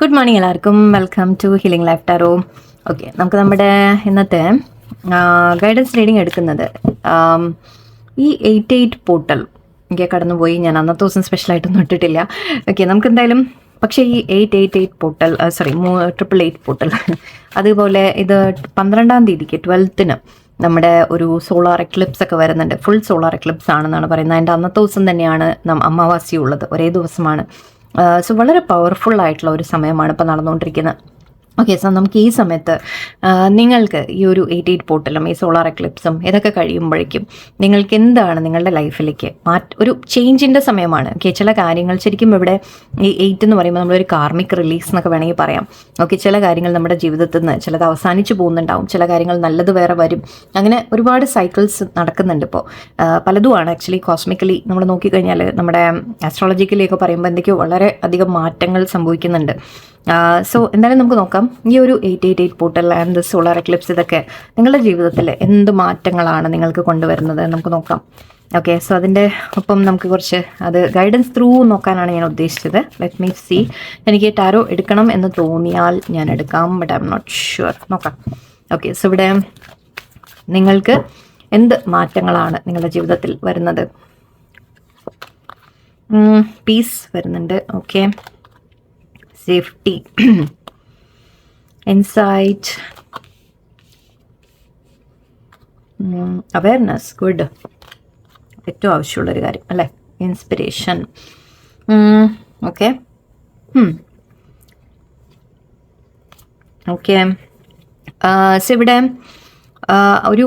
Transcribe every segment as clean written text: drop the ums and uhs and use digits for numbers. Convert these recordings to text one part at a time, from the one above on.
Good morning എല്ലാവർക്കും. Welcome to healing life tarot. Okay, നമുക്ക് നമ്മുടെ ഇന്നത്തെ ഗൈഡൻസ് റീഡിങ് എടുക്കുന്നത് ഈ 88 പോർട്ടൽ എനിക്ക് കടന്നുപോയി. ഞാൻ അന്നത്തെ ദിവസം സ്പെഷ്യലായിട്ടൊന്നും ഇട്ടിട്ടില്ല. ഓക്കെ, നമുക്ക് എന്തായാലും പക്ഷേ ഈ 888 പോർട്ടൽ 888 പോർട്ടൽ അതുപോലെ ഇത് 12-ാം തീയതിക്ക് 12th നമ്മുടെ ഒരു സോളാർ എക്ലിപ്സ് ഒക്കെ വരുന്നുണ്ട്. ഫുൾ സോളാർ എക്ലിപ്സ് ആണെന്നാണ് പറയുന്നത്. അതിൻ്റെ അന്നത്തെ ദിവസം തന്നെയാണ് അമാവാസി ഉള്ളത്, ഒരേ ദിവസമാണ്. സോ വളരെ പവർഫുൾ ആയിട്ടുള്ള ഒരു സമയമാണ് ഇപ്പോൾ നടന്നുകൊണ്ടിരിക്കുന്നത്. ഓക്കെ, സോ നമുക്ക് ഈ സമയത്ത് നിങ്ങൾക്ക് ഈ ഒരു 88 പോർട്ടലും ഈ സോളാർ എക്ലിപ്സും ഇതൊക്കെ കഴിയുമ്പോഴേക്കും നിങ്ങൾക്ക് എന്താണ് നിങ്ങളുടെ ലൈഫിലേക്ക് ഒരു ചേഞ്ചിൻ്റെ സമയമാണ്. ഓക്കെ, ചില കാര്യങ്ങൾ ശരിക്കും ഇവിടെ ഈ 8 എന്ന് പറയുമ്പോൾ നമ്മളൊരു കാർമിക് റിലീസ് എന്നൊക്കെ വേണമെങ്കിൽ പറയാം. ഓക്കെ, ചില കാര്യങ്ങൾ നമ്മുടെ ജീവിതത്തിൽ നിന്ന് ചിലത് അവസാനിച്ച് പോകുന്നുണ്ടാവും, ചില കാര്യങ്ങൾ നല്ലത് വേറെ വരും. അങ്ങനെ ഒരുപാട് സൈക്കിൾസ് നടക്കുന്നുണ്ട് ഇപ്പോൾ. പലതുമാണ് ആക്ച്വലി കോസ്മിക്കലി നമ്മൾ നോക്കിക്കഴിഞ്ഞാൽ നമ്മുടെ ആസ്ട്രോളജിക്കലിയൊക്കെ പറയുമ്പോൾ എന്തൊക്കെയോ വളരെ അധികം മാറ്റങ്ങൾ സംഭവിക്കുന്നുണ്ട്. സോ എന്തായാലും നമുക്ക് നോക്കാം ഈ ഒരു 888 പോർട്ടൽ ആൻഡ് സോളാർ എക്ലിപ്സ് ഇതൊക്കെ നിങ്ങളുടെ ജീവിതത്തിൽ എന്ത് മാറ്റങ്ങളാണ് നിങ്ങൾക്ക് കൊണ്ടുവരുന്നത് നമുക്ക് നോക്കാം. ഓക്കെ, സോ അതിൻ്റെ ഒപ്പം നമുക്ക് കുറച്ച് അത് ഗൈഡൻസ് ത്രൂ നോക്കാനാണ് ഞാൻ ഉദ്ദേശിച്ചത്. Let me see. എനിക്ക് ടാരോ എടുക്കണം എന്ന് തോന്നിയാൽ ഞാൻ എടുക്കാം, but I am not sure. നോക്കാം. ഓക്കെ, സോ ഇവിടെ നിങ്ങൾക്ക് എന്ത് മാറ്റങ്ങളാണ് നിങ്ങളുടെ ജീവിതത്തിൽ വരുന്നത്? പീസ് വരുന്നുണ്ട്. Okay, safety, insight, awareness, good. ഏറ്റവും ആവശ്യമുള്ളൊരു കാര്യം അല്ലേ, ഇൻസ്പിരേഷൻ. ഓക്കെ ഓക്കെ സോ ഇവിടെ ഒരു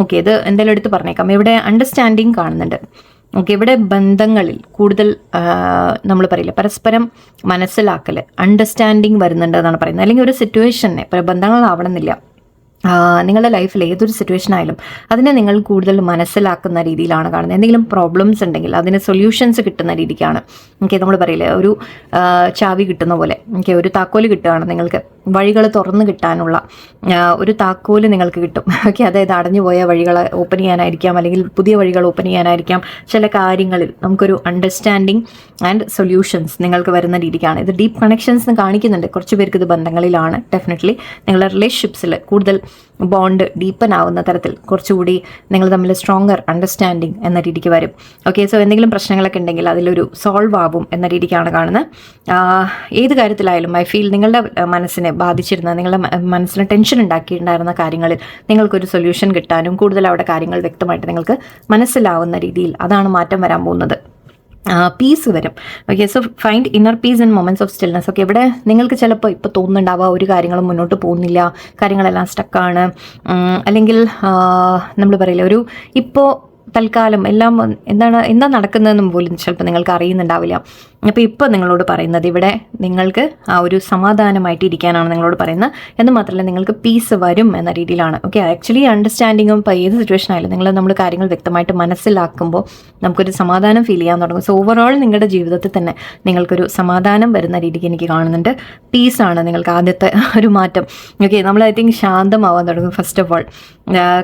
ഓക്കെ ഇത് എന്തായാലും എടുത്ത് പറഞ്ഞേക്കാം. ഇവിടെ അണ്ടർസ്റ്റാൻഡിങ് കാണുന്നുണ്ട്. ഓക്കെ, ഇവിടെ ബന്ധങ്ങളിൽ കൂടുതൽ നമ്മൾ പറയില്ല പരസ്പരം മനസ്സിലാക്കൽ, അണ്ടർസ്റ്റാൻഡിങ് വരുന്നുണ്ട് എന്നാണ് പറയുന്നത്. അല്ലെങ്കിൽ ഒരു സിറ്റുവേഷനെ ബന്ധങ്ങളാവണമെന്നില്ല, നിങ്ങളുടെ ലൈഫിൽ ഏതൊരു സിറ്റുവേഷൻ ആയാലും അതിനെ നിങ്ങൾ കൂടുതൽ മനസ്സിലാക്കുന്ന രീതിയിലാണ് കാണുന്നത്. എന്തെങ്കിലും പ്രോബ്ലംസ് ഉണ്ടെങ്കിൽ അതിന് സൊല്യൂഷൻസ് കിട്ടുന്ന രീതിക്കാണ്. ഓക്കെ, നമ്മൾ പറയില്ലേ ഒരു ചാവി കിട്ടുന്ന പോലെ. ഓക്കെ, ഒരു താക്കോല് കിട്ടുകയാണ് നിങ്ങൾക്ക്, വഴികൾ തുറന്നു കിട്ടാനുള്ള ഒരു താക്കോല് നിങ്ങൾക്ക് കിട്ടും. ഓക്കെ, അതായത് അടഞ്ഞുപോയ വഴികൾ ഓപ്പൺ ചെയ്യാനായിരിക്കാം, അല്ലെങ്കിൽ പുതിയ വഴികൾ ഓപ്പൺ ചെയ്യാനായിരിക്കാം. ചില കാര്യങ്ങളിൽ നമുക്കൊരു അണ്ടർസ്റ്റാൻഡിങ് ആൻഡ് സൊല്യൂഷൻസ് നിങ്ങൾക്ക് വരുന്ന രീതിക്കാണ്. ഇത് ഡീപ്പ് കണക്ഷൻസ് കാണിക്കുന്നുണ്ട്. കുറച്ച് പേർക്ക് ഇത് ബന്ധങ്ങളിലാണ്. ഡെഫിനറ്റ്ലി നിങ്ങളുടെ റിലേഷൻഷിപ്സിൽ കൂടുതൽ ബോണ്ട് ഡീപ്പൻ ആവുന്ന തരത്തിൽ കുറച്ചുകൂടി നിങ്ങൾ തമ്മിൽ സ്ട്രോങ്ങർ അണ്ടർസ്റ്റാൻഡിങ് എന്ന രീതിക്ക് വരും. ഓക്കെ, സോ എന്തെങ്കിലും പ്രശ്നങ്ങളൊക്കെ ഉണ്ടെങ്കിൽ അതിലൊരു സോൾവ് ആവും എന്ന രീതിക്കാണ് കാണുന്നത്. ഏത് കാര്യത്തിലായാലും ഐ ഫീൽ നിങ്ങളുടെ മനസ്സിനെ ബാധിച്ചിരുന്ന, നിങ്ങളുടെ മനസ്സിന് ടെൻഷൻ ഉണ്ടാക്കിയിട്ടുണ്ടായിരുന്ന കാര്യങ്ങളിൽ നിങ്ങൾക്കൊരു സൊല്യൂഷൻ കിട്ടാനും കൂടുതൽ അവിടെ കാര്യങ്ങൾ വ്യക്തമായിട്ട് നിങ്ങൾക്ക് മനസ്സിലാവുന്ന രീതിയിൽ അതാണ് മാറ്റം വരാൻ പോകുന്നത്. പീസ് വരും. Okay, so find inner piece in moments of stillness. Okay, ഇവിടെ നിങ്ങൾക്ക് ചിലപ്പോൾ ഇപ്പോൾ തോന്നുന്നുണ്ടാവുക ഒരു കാര്യങ്ങളും മുന്നോട്ട് പോകുന്നില്ല, കാര്യങ്ങളെല്ലാം സ്റ്റക്കാണ്, അല്ലെങ്കിൽ നമ്മൾ പറയില്ല ഒരു ഇപ്പോൾ തൽക്കാലം എല്ലാം എന്താ നടക്കുന്നതെന്നും പോലും ചിലപ്പോൾ നിങ്ങൾക്ക് അറിയുന്നുണ്ടാവില്ല. അപ്പോൾ ഇപ്പോൾ നിങ്ങളോട് പറയുന്നത് ഇവിടെ നിങ്ങൾക്ക് ആ ഒരു സമാധാനമായിട്ട് ഇരിക്കാനാണ് നിങ്ങളോട് പറയുന്നത്. എന്ന് മാത്രമല്ല നിങ്ങൾക്ക് പീസ് വരും എന്ന രീതിയിലാണ്. ഓക്കെ, ആക്ച്വലി അണ്ടർസ്റ്റാൻഡിങ്ങും ഇപ്പോൾ ഏത് സിറ്റുവേഷൻ ആയാലും നമ്മൾ കാര്യങ്ങൾ വ്യക്തമായിട്ട് മനസ്സിലാക്കുമ്പോൾ നമുക്കൊരു സമാധാനം ഫീൽ ചെയ്യാൻ തുടങ്ങും. സോ ഓവറോൾ നിങ്ങളുടെ ജീവിതത്തിൽ തന്നെ നിങ്ങൾക്കൊരു സമാധാനം വരുന്ന രീതിക്ക് എനിക്ക് കാണുന്നുണ്ട്. പീസാണ് നിങ്ങൾക്ക് ആദ്യത്തെ ഒരു മാറ്റം. ഓക്കെ, നമ്മൾ ഐ തിങ്ക് ശാന്തമാവാൻ തുടങ്ങും. ഫസ്റ്റ് ഓഫ് ഓൾ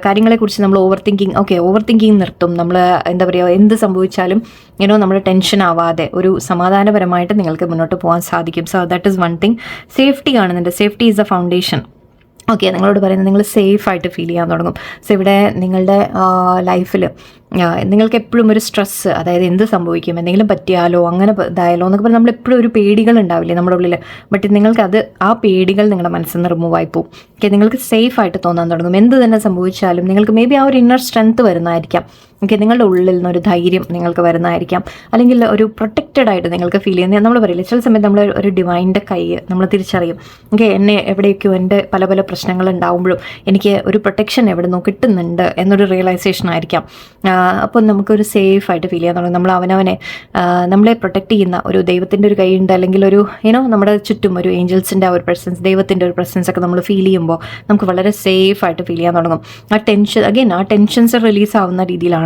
കാര്യങ്ങളെക്കുറിച്ച് നമ്മൾ ഓവർ തിങ്കിങ് നിർത്തും. നമ്മൾ എന്താ പറയുക, എന്ത് സംഭവിച്ചാലും നമ്മൾ ടെൻഷൻ ആവാതെ ഒരു സമാധാനപരമായിട്ട് നിങ്ങൾക്ക് മുന്നോട്ട് പോകാൻ സാധിക്കും. So that is one thing. Safety കാണുന്നുണ്ട്. Safety is a foundation. Okay, നിങ്ങളോട് പറയുന്നത് നിങ്ങൾ സേഫായിട്ട് ഫീൽ ചെയ്യാൻ തുടങ്ങും. സോ ഇവിടെ നിങ്ങളുടെ ലൈഫിൽ നിങ്ങൾക്ക് എപ്പോഴും ഒരു സ്ട്രെസ്സ്, അതായത് എന്ത് സംഭവിക്കും, എന്തെങ്കിലും പറ്റിയാലോ അങ്ങനെ ഇതായാലോ എന്നൊക്കെ പറഞ്ഞാൽ നമ്മളെപ്പോഴും ഒരു പേടികൾ ഉണ്ടാവില്ലേ നമ്മുടെ ഉള്ളിൽ. ബട്ട് നിങ്ങൾക്കത് ആ പേടികൾ നിങ്ങളുടെ മനസ്സിൽ നിന്ന് റിമൂവ് ആയി പോകും. ഓക്കെ, നിങ്ങൾക്ക് സേഫായിട്ട് തോന്നാൻ തുടങ്ങും. എന്ത് തന്നെ സംഭവിച്ചാലും നിങ്ങൾക്ക് മേ ബി ആ ഒരു ഇന്നർ സ്ട്രെങ്ത് വരുന്നതായിരിക്കാം. ഓക്കെ, നിങ്ങളുടെ ഉള്ളിൽ നിന്നൊരു ധൈര്യം നിങ്ങൾക്ക് വരുന്നതായിരിക്കാം, അല്ലെങ്കിൽ ഒരു പ്രൊട്ടക്റ്റഡ് ആയിട്ട് നിങ്ങൾക്ക് ഫീൽ ചെയ്യുന്നത്. നമ്മൾ പറയില്ല ചില സമയത്ത് നമ്മൾ ഒരു ഡിവൈൻ്റെ കൈ നമ്മൾ തിരിച്ചറിയും. ഓക്കെ, എന്നെ എവിടെയൊക്കെയോ എൻ്റെ പല പല പ്രശ്നങ്ങൾ ഉണ്ടാവുമ്പോഴും എനിക്ക് ഒരു പ്രൊട്ടക്ഷൻ എവിടെ നിന്നോ കിട്ടുന്നുണ്ട് എന്നൊരു റിയലൈസേഷൻ ആയിരിക്കാം. അപ്പോൾ നമുക്കൊരു സേഫായിട്ട് ഫീൽ ചെയ്യാൻ തുടങ്ങും. നമ്മൾ അവനവനെ നമ്മളെ പ്രൊട്ടക്റ്റ് ചെയ്യുന്ന ഒരു ദൈവത്തിൻ്റെ ഒരു കൈയുണ്ട്, അല്ലെങ്കിൽ ഒരു നമ്മുടെ ചുറ്റും ഒരു ഏഞ്ചൽസിൻ്റെ ആ ഒരു പ്രസൻസ്, ദൈവത്തിൻ്റെ ഒരു പ്രസൻസ് ഒക്കെ നമ്മൾ ഫീൽ ചെയ്യുമ്പോൾ നമുക്ക് വളരെ സേഫായിട്ട് ഫീൽ ചെയ്യാൻ തുടങ്ങും. ആ ടെൻഷൻസ് റിലീസ് ആവുന്ന രീതിയിലാണ്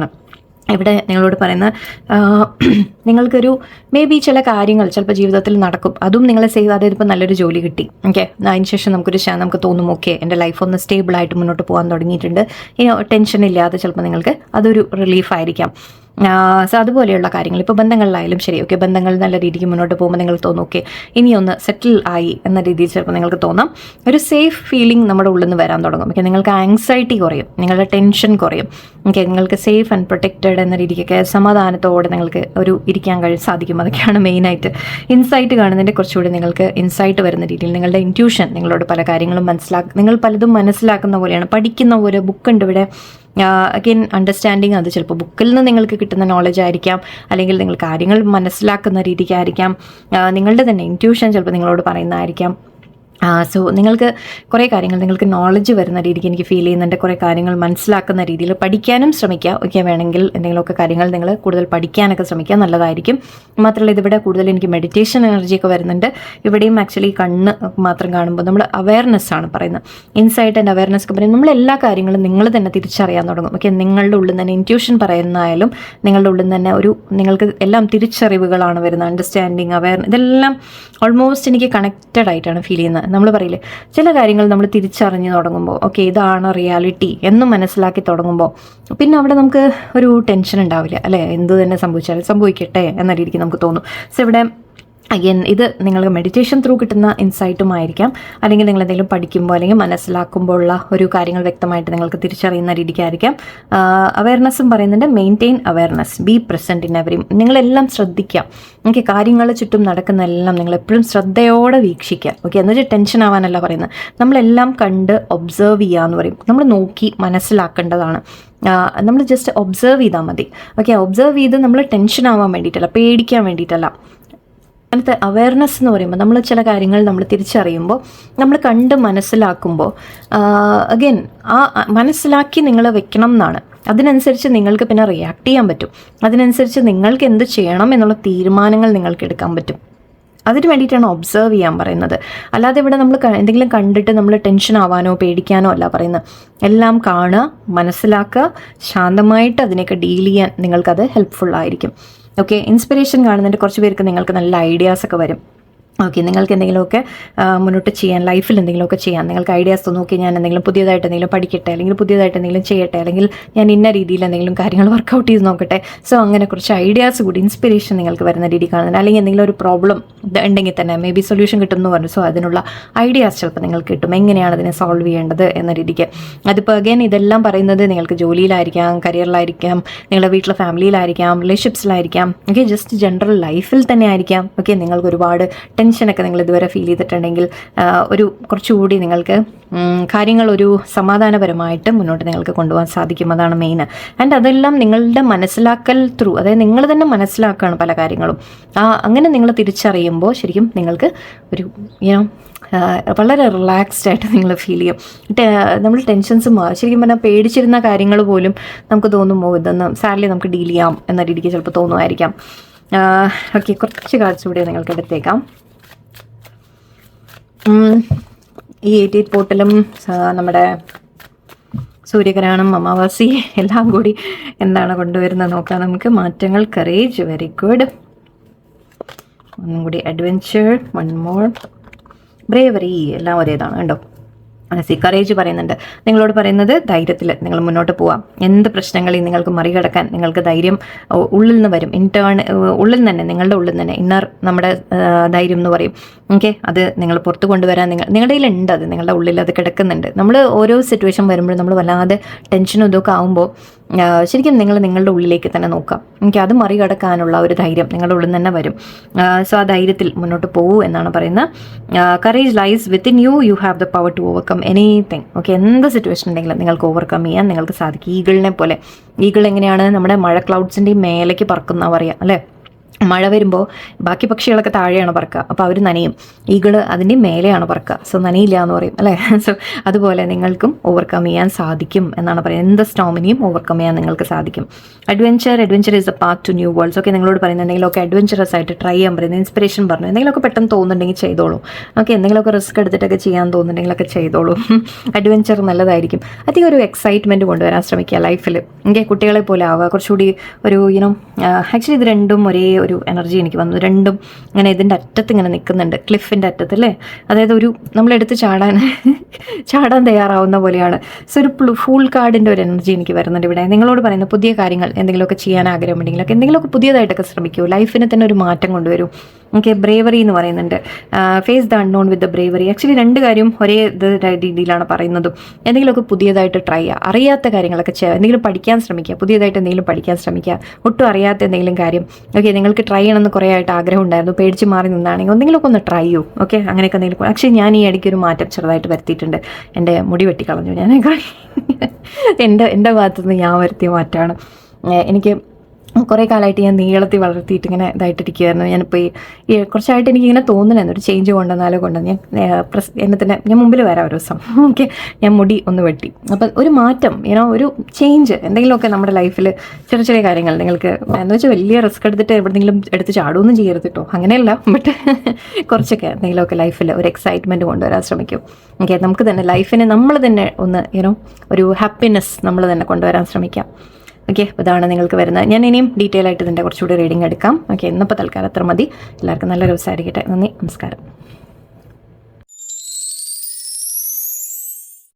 ഇവിടെ നിങ്ങളോട് പറയുന്ന നിങ്ങൾക്കൊരു മേ ബി ചില കാര്യങ്ങൾ ചിലപ്പോൾ ജീവിതത്തിൽ നടക്കും, അതും നിങ്ങളെ സേവ്. അതായത് ഇപ്പോൾ നല്ലൊരു ജോലി കിട്ടി, ഓക്കെ, അതിന് ശേഷം നമുക്ക് തോന്നും ഓക്കെ എൻ്റെ ലൈഫ് ഒന്ന് സ്റ്റേബിളായിട്ട് മുന്നോട്ട് പോകാൻ തുടങ്ങിയിട്ടുണ്ട്, ടെൻഷൻ ഇല്ലാതെ ചിലപ്പോൾ നിങ്ങൾക്ക് അതൊരു റിലീഫായിരിക്കാം. സോ അതുപോലെയുള്ള കാര്യങ്ങൾ ഇപ്പോൾ ബന്ധങ്ങളിലായാലും ശരി, ഓക്കെ, ബന്ധങ്ങൾ നല്ല രീതിക്ക് മുന്നോട്ട് പോകുമ്പോൾ നിങ്ങൾക്ക് തോന്നും ഓക്കെ ഇനിയൊന്ന് സെറ്റിൽ ആയി എന്ന രീതിയിൽ ചിലപ്പോൾ നിങ്ങൾക്ക് തോന്നാം. ഒരു സേഫ് ഫീലിംഗ് നമ്മുടെ ഉള്ളിൽ നിന്ന് വരാൻ തുടങ്ങും. ഓക്കെ, നിങ്ങൾക്ക് ആങ്സൈറ്റി കുറയും, നിങ്ങളുടെ ടെൻഷൻ കുറയും. ഓക്കെ, നിങ്ങൾക്ക് സേഫ് ആൻഡ് പ്രൊട്ടക്റ്റഡ് എന്ന രീതിക്കൊക്കെ സമാധാനത്തോടെ നിങ്ങൾക്ക് ഒരു ഇരിക്കാൻ സാധിക്കും. അതൊക്കെയാണ് മെയിനായിട്ട് ഇൻസൈറ്റ് കാണുന്നതിൻ്റെ കുറച്ചുകൂടി നിങ്ങൾക്ക് ഇൻസൈറ്റ് വരുന്ന രീതിയിൽ നിങ്ങളുടെ ഇൻറ്റ്യൂഷൻ നിങ്ങളോട് പല കാര്യങ്ങളും നിങ്ങൾ പലതും മനസ്സിലാക്കുന്ന പോലെയാണ്. പഠിക്കുന്ന ഒരു ബുക്കുണ്ട് ഇവിടെ, അഗെയിൻ അണ്ടർസ്റ്റാൻഡിങ്. അത് ചിലപ്പോൾ ബുക്കിൽ നിന്ന് നിങ്ങൾക്ക് കിട്ടുന്ന നോളജ് ആയിരിക്കാം, അല്ലെങ്കിൽ നിങ്ങൾ കാര്യങ്ങൾ മനസ്സിലാക്കുന്ന രീതിക്കായിരിക്കാം, നിങ്ങളുടെ തന്നെ ഇൻറ്റ്യൂഷൻ ചിലപ്പോൾ നിങ്ങളോട് പറയുന്നതായിരിക്കാം. സോ നിങ്ങൾക്ക് കുറേ കാര്യങ്ങൾ നിങ്ങൾക്ക് നോളജ് വരുന്ന രീതിക്ക് എനിക്ക് ഫീൽ ചെയ്യുന്നുണ്ട്. കുറേ കാര്യങ്ങൾ മനസ്സിലാക്കുന്ന രീതിയിൽ പഠിക്കാനും ശ്രമിക്കുക. ഓക്കെ, വേണമെങ്കിൽ എന്തെങ്കിലുമൊക്കെ കാര്യങ്ങൾ നിങ്ങൾ കൂടുതൽ പഠിക്കാനൊക്കെ ശ്രമിക്കുക, നല്ലതായിരിക്കും. മാത്രമല്ല ഇതിവിടെ കൂടുതൽ എനിക്ക് മെഡിറ്റേഷൻ എനർജിയൊക്കെ വരുന്നുണ്ട്. ഇവിടെയും ആക്ച്വലി കണ്ണ് മാത്രം കാണുമ്പോൾ നമ്മൾ അവയർനെസ് ആണ് പറയുന്നത്. ഇൻസൈറ്റ് ആൻഡ് അവയർനെസ് ഒക്കെ പറയുന്നത് നമ്മൾ എല്ലാ കാര്യങ്ങളും നിങ്ങൾ തന്നെ തിരിച്ചറിയാൻ തുടങ്ങും. ഓക്കെ, നിങ്ങളുടെ ഉള്ളിൽ തന്നെ ഇൻറ്റ്യൂഷൻ പറയുന്നതായാലും നിങ്ങളുടെ ഉള്ളിൽ തന്നെ നിങ്ങൾക്ക് എല്ലാം തിരിച്ചറിവുകളാണ് വരുന്നത്. അണ്ടർസ്റ്റാൻഡിങ്, അവയർനെസ്, ഇതെല്ലാം ഓൾമോസ്റ്റ് എനിക്ക് കണക്റ്റഡ് ആയിട്ടാണ് ഫീൽ ചെയ്യുന്നത്. നമ്മൾ പറയില്ലേ ചില കാര്യങ്ങൾ നമ്മൾ തിരിച്ചറിഞ്ഞ് തുടങ്ങുമ്പോൾ ഓക്കെ ഇതാണ് റിയാലിറ്റി എന്ന് മനസ്സിലാക്കി തുടങ്ങുമ്പോൾ പിന്നെ അവിടെ നമുക്ക് ഒരു ടെൻഷൻ ഉണ്ടാവില്ല, അല്ലേ? എന്ത് തന്നെ സംഭവിച്ചാലും സംഭവിക്കട്ടെ എന്ന രീതിക്ക് നമുക്ക് തോന്നും. സോ ഇവിടെ അഗൈൻ ഇത് നിങ്ങൾക്ക് മെഡിറ്റേഷൻ ത്രൂ കിട്ടുന്ന ഇൻസൈറ്റുമായിരിക്കാം, അല്ലെങ്കിൽ നിങ്ങൾ എന്തെങ്കിലും പഠിക്കുമ്പോൾ അല്ലെങ്കിൽ മനസ്സിലാക്കുമ്പോൾ ഉള്ള ഒരു കാര്യങ്ങൾ വ്യക്തമായിട്ട് നിങ്ങൾക്ക് തിരിച്ചറിയുന്ന രീതിക്കായിരിക്കാം. അവയർനെസ്സും പറയുന്നുണ്ട്, maintain awareness, B present in every. നിങ്ങളെല്ലാം ശ്രദ്ധിക്കാം. ഓക്കെ, കാര്യങ്ങൾ ചുറ്റും നടക്കുന്ന എല്ലാം നിങ്ങൾ എപ്പോഴും ശ്രദ്ധയോടെ വീക്ഷിക്കുക. ഓക്കെ, എന്നുവെച്ചാൽ ടെൻഷൻ ആവാനല്ല പറയുന്നത്, നമ്മളെല്ലാം കണ്ട് ഒബ്സർവ് ചെയ്യുക എന്ന് പറയും. നമ്മൾ നോക്കി മനസ്സിലാക്കേണ്ടതാണ്. നമ്മൾ ജസ്റ്റ് ഒബ്സർവ് ചെയ്താൽ മതി. ഓക്കെ, ഒബ്സർവ് ചെയ്ത് നമ്മൾ ടെൻഷൻ ആവാൻ വേണ്ടിയിട്ടല്ല, പേടിക്കാൻ വേണ്ടിയിട്ടല്ല. അങ്ങനത്തെ അവയർനെസ് എന്ന് പറയുമ്പോൾ നമ്മൾ ചില കാര്യങ്ങൾ നമ്മൾ തിരിച്ചറിയുമ്പോൾ നമ്മൾ കണ്ട് മനസ്സിലാക്കുമ്പോൾ അഗൈൻ മനസ്സിലാക്കി നിങ്ങൾ വെക്കണം എന്നാണ്. അതിനനുസരിച്ച് നിങ്ങൾക്ക് പിന്നെ റിയാക്ട് ചെയ്യാൻ പറ്റും. അതിനനുസരിച്ച് നിങ്ങൾക്ക് എന്ത് ചെയ്യണം എന്നുള്ള തീരുമാനങ്ങൾ നിങ്ങൾക്ക് എടുക്കാൻ പറ്റും. അതിന് വേണ്ടിയിട്ടാണ് ഒബ്സർവ് ചെയ്യാൻ പറയുന്നത്. അല്ലാതെ ഇവിടെ നമ്മൾ എന്തെങ്കിലും കണ്ടിട്ട് നമ്മൾ ടെൻഷൻ ആവാനോ പേടിക്കാനോ അല്ല പറയുന്നത്. എല്ലാം കാണുക, മനസ്സിലാക്കുക, ശാന്തമായിട്ട് അതിനെയൊക്കെ ഡീൽ ചെയ്യാൻ നിങ്ങൾക്കത് ഹെൽപ്ഫുൾ ആയിരിക്കും. ഓക്കെ, ഇൻസ്പിറേഷൻ കാണുന്നതിൻ്റെ കുറച്ച് പേർക്ക് നിങ്ങൾക്ക് നല്ല ഐഡിയാസ് ഒക്കെ വരും. ഓക്കെ, നിങ്ങൾക്ക് എന്തെങ്കിലുമൊക്കെ മുന്നോട്ട് ചെയ്യാൻ, ലൈഫിൽ എന്തെങ്കിലുമൊക്കെ ചെയ്യാൻ നിങ്ങൾക്ക് ഐഡിയാസ് തോന്നും. ഓക്കെ, ഞാൻ എന്തെങ്കിലും പുതിയതായിട്ട് എന്തെങ്കിലും പഠിക്കട്ടെ, അല്ലെങ്കിൽ പുതിയതായിട്ട് എന്തെങ്കിലും ചെയ്യട്ടെ, അല്ലെങ്കിൽ ഞാൻ ഇന്ന രീതിയിൽ എന്തെങ്കിലും കാര്യങ്ങൾ വർക്കൗട്ട് ചെയ്ത് നോക്കട്ടെ. സോ അങ്ങനെ കുറച്ച് ഐഡിയാസ് കൂടി ഇൻസ്പിറേഷൻ നിങ്ങൾക്ക് വരുന്ന രീതി കാണുന്നുണ്ട്. അല്ലെങ്കിൽ എന്തെങ്കിലും ഒരു പ്രോബ്ലം ഉണ്ടെങ്കിൽ തന്നെ മേ ബി സൊല്യൂഷൻ കിട്ടുമെന്ന് പറഞ്ഞു. സോ അതിനുള്ള ഐഡിയാസ് ചിലപ്പോൾ നിങ്ങൾക്ക് കിട്ടും, എങ്ങനെയാണ് അതിനെ സോൾവ് ചെയ്യേണ്ടത് എന്ന രീതിക്ക്. അതിപ്പോൾ അഗൈൻ ഇതെല്ലാം പറയുന്നത് നിങ്ങൾക്ക് ജോലിയിലായിരിക്കാം, കരിയറിലായിരിക്കാം, നിങ്ങളുടെ വീട്ടിലെ ഫാമിലിയിലായിരിക്കാം, റിലേഷൻഷിപ്സിലായിരിക്കാം, ഓക്കെ, ജസ്റ്റ് ജനറൽ ലൈഫിൽ തന്നെ ആയിരിക്കാം. ഓക്കെ, നിങ്ങൾക്ക് ഒരുപാട് ടെൻഷനൊക്കെ നിങ്ങൾ ഇതുവരെ ഫീൽ ചെയ്തിട്ടുണ്ടെങ്കിൽ ഒരു കുറച്ചുകൂടി നിങ്ങൾക്ക് കാര്യങ്ങൾ ഒരു സമാധാനപരമായിട്ട് മുന്നോട്ട് നിങ്ങൾക്ക് കൊണ്ടുപോകാൻ സാധിക്കും. അതാണ് മെയിൻ. ആൻഡ് അതെല്ലാം നിങ്ങളുടെ മനസ്സിലാക്കൽ ത്രൂ, അതായത് നിങ്ങൾ തന്നെ മനസ്സിലാക്കുകയാണ് പല കാര്യങ്ങളും. അങ്ങനെ നിങ്ങൾ തിരിച്ചറിയുമ്പോൾ ശരിക്കും നിങ്ങൾക്ക് ഒരു വളരെ റിലാക്സ്ഡ് ആയിട്ട് നിങ്ങൾ ഫീൽ ചെയ്യും. നമ്മൾ ടെൻഷൻസും ശരിക്കും പറഞ്ഞാൽ പേടിച്ചിരുന്ന കാര്യങ്ങൾ പോലും നമുക്ക് തോന്നുമ്പോൾ ഇതൊന്ന് സാഡ്ലി നമുക്ക് ഡീൽ ചെയ്യാം എന്ന രീതിക്ക് ചിലപ്പോൾ തോന്നുമായിരിക്കാം. ഓക്കെ, കുറച്ച് കാർഡ്സ് കൂടി നിങ്ങൾക്ക് എടുത്തേക്കാം. ഈ 88 പോർട്ടലും നമ്മുടെ സൂര്യഗ്രഹണം, അമാവാസി എല്ലാം കൂടി എന്താണ് കൊണ്ടുവരുന്നത് നോക്കാം നമുക്ക്. മാറ്റങ്ങൾ, കറേജ്, വെരി ഗുഡ്. ഒന്നും കൂടി അഡ്വെഞ്ചർ, വൺ മോർ, ബ്രേവറി, എല്ലാം ഒരേതാണ് കേട്ടോ. കറേജ് പറയുന്നുണ്ട്, നിങ്ങളോട് പറയുന്നത് ധൈര്യത്തിൽ നിങ്ങൾ മുന്നോട്ട് പോവാം. എന്ത് പ്രശ്നങ്ങളെയും നിങ്ങൾക്ക് മറികടക്കാൻ നിങ്ങൾക്ക് ധൈര്യം ഉള്ളിൽ നിന്ന് വരും. ഉള്ളിൽ തന്നെ, നിങ്ങളുടെ ഉള്ളിൽ തന്നെ ഇന്നർ നമ്മുടെ ധൈര്യം എന്ന് പറയും. ഓക്കെ, അത് നിങ്ങൾ പുറത്ത് കൊണ്ടുവരാൻ നിങ്ങളുടെ കയ്യിലുണ്ട്, അത് നിങ്ങളുടെ ഉള്ളിൽ അത് കിടക്കുന്നുണ്ട്. നമ്മൾ ഓരോ സിറ്റുവേഷൻ വരുമ്പോഴും നമ്മൾ വല്ലാതെ ടെൻഷനും ഇതൊക്കെ ആകുമ്പോൾ ശരിക്കും നിങ്ങൾ നിങ്ങളുടെ ഉള്ളിലേക്ക് തന്നെ നോക്കാം. എനിക്ക് അത് മറികടക്കാനുള്ള ഒരു ധൈര്യം നിങ്ങളുടെ ഉള്ളിൽ തന്നെ വരും. സോ ആ ധൈര്യത്തിൽ മുന്നോട്ട് പോകൂ എന്നാണ് പറയുന്നത്. Courage lies within you, you have the power to overcome anything. Okay, എന്ത് സിറ്റുവേഷൻ ഉണ്ടെങ്കിലും നിങ്ങൾക്ക് ഓവർകം ചെയ്യാൻ നിങ്ങൾക്ക് സാധിക്കും. ഈഗിളിനെ പോലെ. ഈഗിൾ എങ്ങനെയാണ് നമ്മുടെ മഴ ക്ലൗഡ്സിൻ്റെയും മേലേക്ക് പറക്കുന്ന പറയാം, അല്ലേ? മഴ വരുമ്പോൾ ബാക്കി പക്ഷികളൊക്കെ താഴെയാണ് പറക്കുക, അപ്പോൾ അവർ നനയും. ഈഗിള് അതിൻ്റെ മേലെയാണ് പറക്കുക, സോ നനയില്ല എന്ന് പറയും, അല്ലേ? സോ അതുപോലെ നിങ്ങൾക്കും ഓവർകം ചെയ്യാൻ സാധിക്കും എന്നാണ് പറയുന്നത്. എന്ത് സ്റ്റോമിനെയും ഓവർകം ചെയ്യാൻ നിങ്ങൾക്ക് സാധിക്കും. Adventure is a path to new worlds. Okay, നിങ്ങളോട് പറയുന്നത് എന്തെങ്കിലുമൊക്കെ അഡ്വഞ്ചറസ് ആയിട്ട് ട്രൈ ചെയ്യാൻ പറയുന്നത്, ഇൻസ്പിറേഷൻ പറഞ്ഞു. എന്തെങ്കിലുമൊക്കെ പെട്ടെന്ന് തോന്നുന്നുണ്ടെങ്കിൽ ചെയ്തോളൂ. ഓക്കെ, എന്തെങ്കിലുമൊക്കെ റിസ്ക് എടുത്തിട്ടൊക്കെ ചെയ്യാൻ തോന്നുന്നുണ്ടെങ്കിലൊക്കെ ചെയ്തോളൂ. അഡ്വഞ്ചർ നല്ലതായിരിക്കും. അധികം ഒരു എക്സൈറ്റ്മെൻറ്റ് കൊണ്ടുവരാൻ ശ്രമിക്കുക ലൈഫിൽ. ഓക്കെ, കുട്ടികളെ പോലെ ആവുക, കുറച്ചുകൂടി ഒരു ആക്ച്വലി ഇത് രണ്ടും ഒരു എനർജി എനിക്ക് വന്നു. രണ്ടും ഇങ്ങനെ ഇതിൻ്റെ അറ്റത്ത് ഇങ്ങനെ നിൽക്കുന്നുണ്ട്, ക്ലിഫിൻ്റെ അറ്റത്ത് അല്ലേ. അതായത് ഒരു നമ്മളെടുത്ത് ചാടാൻ തയ്യാറാവുന്ന പോലെയാണ്. സോ ഒരു ഫൂൾ കാർഡിൻ്റെ ഒരു എനർജി എനിക്ക് വരുന്നുണ്ട് ഇവിടെ. നിങ്ങളോട് പറയുന്ന പുതിയ കാര്യങ്ങൾ എന്തെങ്കിലുമൊക്കെ ചെയ്യാൻ ആഗ്രഹമുണ്ടെങ്കിലൊക്കെ എന്തെങ്കിലുമൊക്കെ പുതിയതായിട്ടൊക്കെ ശ്രമിക്കൂ, ലൈഫിന് തന്നെ ഒരു മാറ്റം കൊണ്ടുവരൂ. ഓക്കെ, ബ്രേവറി എന്ന് പറയുന്നുണ്ട്. Face the unknown with the bravery. Actually രണ്ട് കാര്യം ഒരേ രീതിയിലാണ് പറയുന്നതും. എന്തെങ്കിലുമൊക്കെ പുതിയതായിട്ട് ട്രൈ ചെയ്യുക, അറിയാത്ത കാര്യങ്ങളൊക്കെ ചെയ്യുക, എന്തെങ്കിലും പഠിക്കാൻ ശ്രമിക്കുക, പുതിയതായിട്ട് എന്തെങ്കിലും പഠിക്കാൻ ശ്രമിക്കുക, ഒട്ടും അറിയാത്ത എന്തെങ്കിലും കാര്യം. ഓക്കെ, നിങ്ങൾക്ക് ട്രൈ ചെയ്യണമെന്ന് കുറേ ആയിട്ട് ആഗ്രഹം ഉണ്ടായിരുന്നു, പേടിച്ച് മാറി നിന്നാണെങ്കിൽ എന്തെങ്കിലുമൊക്കെ ഒന്ന് ട്രൈ ചെയ്യൂ. ഓക്കെ, അങ്ങനെയൊക്കെ എന്തെങ്കിലും. ആക്ച്വലി ഞാൻ ഈ ഇടയ്ക്കൊരു മാറ്റം ചെറുതായിട്ട് വരുത്തിയിട്ടുണ്ട്. എൻ്റെ മുടി വെട്ടിക്കളഞ്ഞു ഞാൻ. എൻ്റെ ഭാഗത്തുനിന്ന് ഞാൻ വരുത്തിയ മാറ്റമാണ്. എനിക്ക് കുറേ കാലമായിട്ട് ഞാൻ നീളത്തിൽ വളർത്തിയിട്ട് ഇങ്ങനെ ഇതായിട്ടിരിക്കുമായിരുന്നു. ഞാനിപ്പോൾ ഈ കുറച്ചായിട്ട് എനിക്കിങ്ങനെ തോന്നണമെന്ന് ഒരു ചേഞ്ച് കൊണ്ടുവന്നാലോ ഞാൻ എന്നെ തന്നെ ഞാൻ മുമ്പിൽ വരാം ഒരു ദിവസം. ഓക്കെ, ഞാൻ മുടി ഒന്ന് വെട്ടി. അപ്പം ഒരു മാറ്റം, ഒരു ചേഞ്ച് എന്തെങ്കിലുമൊക്കെ നമ്മുടെ ലൈഫിൽ ചെറിയ ചെറിയ കാര്യങ്ങൾ. നിങ്ങൾക്ക് എന്ന് വെച്ചാൽ വലിയ റിസ്ക് എടുത്തിട്ട് എവിടെയെങ്കിലും എടുത്ത് ചാടുകയൊന്നും ചെയ്യരുത് കേട്ടോ, അങ്ങനെയല്ല. ബട്ട് കുറച്ചൊക്കെ എന്തെങ്കിലുമൊക്കെ ലൈഫിൽ ഒരു എക്സൈറ്റ്മെൻറ്റ് കൊണ്ടുവരാൻ ശ്രമിക്കും. ഓക്കെ, നമുക്ക് തന്നെ ലൈഫിനെ നമ്മൾ തന്നെ ഒന്ന് ഒരു ഹാപ്പിനെസ് നമ്മൾ തന്നെ കൊണ്ടുവരാൻ ശ്രമിക്കാം. ഓക്കെ, ഇതാണ് നിങ്ങൾക്ക് വരുന്നത്. ഞാൻ ഇനിയും ഡീറ്റെയിൽ ആയിട്ട് ഇതിൻ്റെ കുറച്ചുകൂടി റീഡിംഗ് എടുക്കാം. ഓക്കെ, ഇന്നിപ്പോൾ തൽക്കാലം അത്ര മതി. എല്ലാവർക്കും നല്ലൊരു ദിവസമായിരിക്കട്ടെ. നന്ദി, നമസ്കാരം.